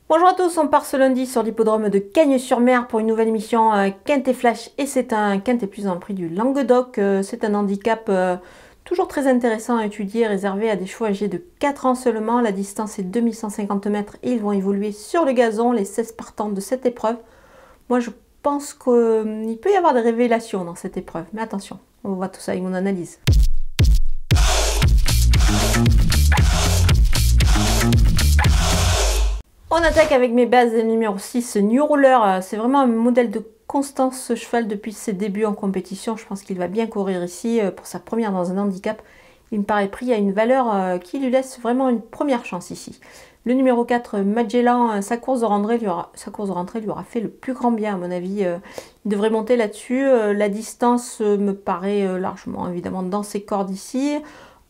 Bonjour à tous, on part ce lundi sur l'hippodrome de Cagnes-sur-Mer pour une nouvelle émission Quintet Flash et c'est un Quintet Plus dans le prix du Languedoc. C'est un handicap toujours très intéressant à étudier, réservé à des chevaux âgés de 4 ans seulement. La distance est 2150 mètres et ils vont évoluer sur le gazon, les 16 partants de cette épreuve. Moi je pense qu'il peut y avoir des révélations dans cette épreuve, mais attention, on voit tout ça avec mon analyse. On attaque avec mes bases numéro 6, New Ruler. C'est vraiment un modèle de constance ce cheval depuis ses débuts en compétition. Je pense qu'il va bien courir ici pour sa première dans un handicap. Il me paraît pris à une valeur qui lui laisse vraiment une première chance ici. Le numéro 4, Magellan, sa course de rentrée lui aura fait le plus grand bien à mon avis. Il devrait monter là-dessus. La distance me paraît largement évidemment dans ses cordes ici.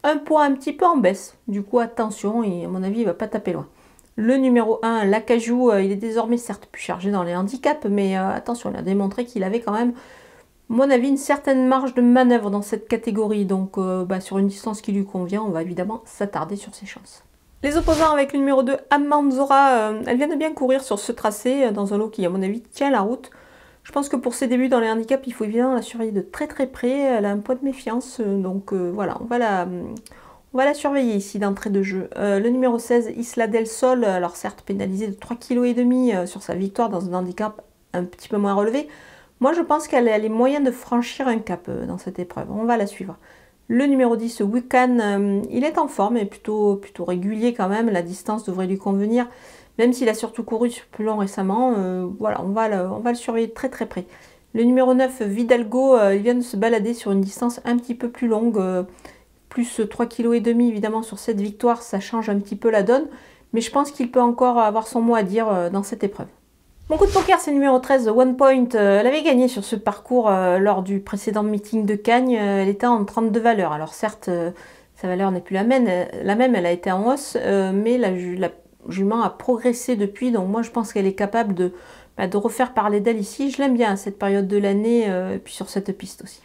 Un poids un petit peu en baisse. Du coup attention, et à mon avis il ne va pas taper loin. Le numéro 1, l'Acajou, il est désormais certes plus chargé dans les handicaps, mais attention, il a démontré qu'il avait quand même, à mon avis, une certaine marge de manœuvre dans cette catégorie. Donc sur une distance qui lui convient, on va évidemment s'attarder sur ses chances. Les opposants avec le numéro 2, Amanzora, elle vient de bien courir sur ce tracé, dans un lot qui, à mon avis, tient la route. Je pense que pour ses débuts dans les handicaps, il faut évidemment la surveiller de très très près. Elle a un poids de méfiance, donc voilà, on va la surveiller ici d'entrée de jeu. Le numéro 16, Isla del Sol, alors certes pénalisée de 3,5 kg sur sa victoire dans un handicap un petit peu moins relevé. Moi je pense qu'elle a les moyens de franchir un cap dans cette épreuve. On va la suivre. Le numéro 10, Wican, il est en forme et plutôt régulier quand même. La distance devrait lui convenir, même s'il a surtout couru sur plus long récemment. Voilà, on va le surveiller très très près. Le numéro 9, Vidalgo, il vient de se balader sur une distance un petit peu plus longue. Plus 3,5 kg évidemment sur cette victoire, ça change un petit peu la donne. Mais je pense qu'il peut encore avoir son mot à dire dans cette épreuve. Mon coup de poker, c'est le numéro 13, One Point. Elle avait gagné sur ce parcours lors du précédent meeting de Cagnes. Elle était en 32 valeurs. Alors certes, sa valeur n'est plus la même, elle a été en hausse. Mais la jument a progressé depuis. Donc moi, je pense qu'elle est capable de refaire parler d'elle ici. Je l'aime bien à cette période de l'année, et puis sur cette piste aussi.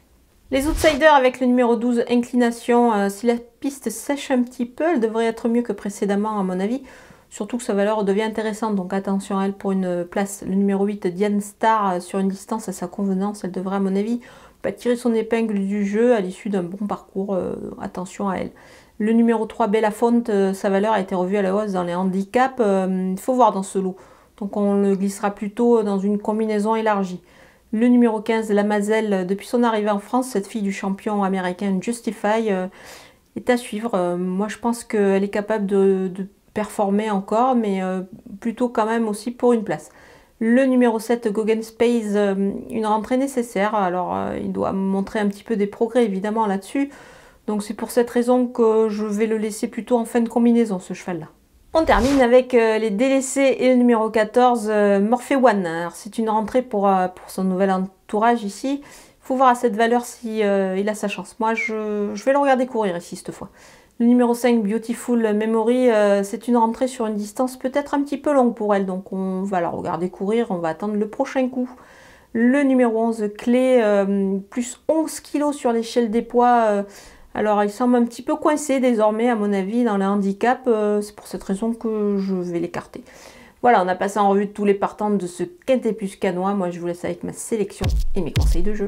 Les outsiders avec le numéro 12, Inclination, si la piste sèche un petit peu, elle devrait être mieux que précédemment à mon avis. Surtout que sa valeur devient intéressante, donc attention à elle pour une place. Le numéro 8, Diane Star, sur une distance à sa convenance, elle devrait à mon avis tirer son épingle du jeu à l'issue d'un bon parcours. Attention à elle. Le numéro 3, Bellafonte, sa valeur a été revue à la hausse dans les handicaps. Il faut voir dans ce lot. Donc on le glissera plutôt dans une combinaison élargie. Le numéro 15, la Mazelle, depuis son arrivée en France, cette fille du champion américain Justify est à suivre. Moi, je pense qu'elle est capable de performer encore, mais plutôt quand même aussi pour une place. Le numéro 7, Gauguin Space, une rentrée nécessaire. Alors, il doit montrer un petit peu des progrès, évidemment, là-dessus. Donc, c'est pour cette raison que je vais le laisser plutôt en fin de combinaison, ce cheval-là. On termine avec les délaissés et le numéro 14, Morphe One. C'est une rentrée pour son nouvel entourage ici. Il faut voir à cette valeur si il a sa chance. Moi, je vais le regarder courir ici cette fois. Le numéro 5, Beautiful Memory, c'est une rentrée sur une distance peut-être un petit peu longue pour elle. Donc on va la regarder courir, on va attendre le prochain coup. Le numéro 11, Clé, plus 11 kg sur l'échelle des poids. Alors, il semble un petit peu coincé désormais, à mon avis, dans le handicap. C'est pour cette raison que je vais l'écarter. Voilà, on a passé en revue tous les partants de ce Quintet Plus canois. Moi, je vous laisse avec ma sélection et mes conseils de jeu.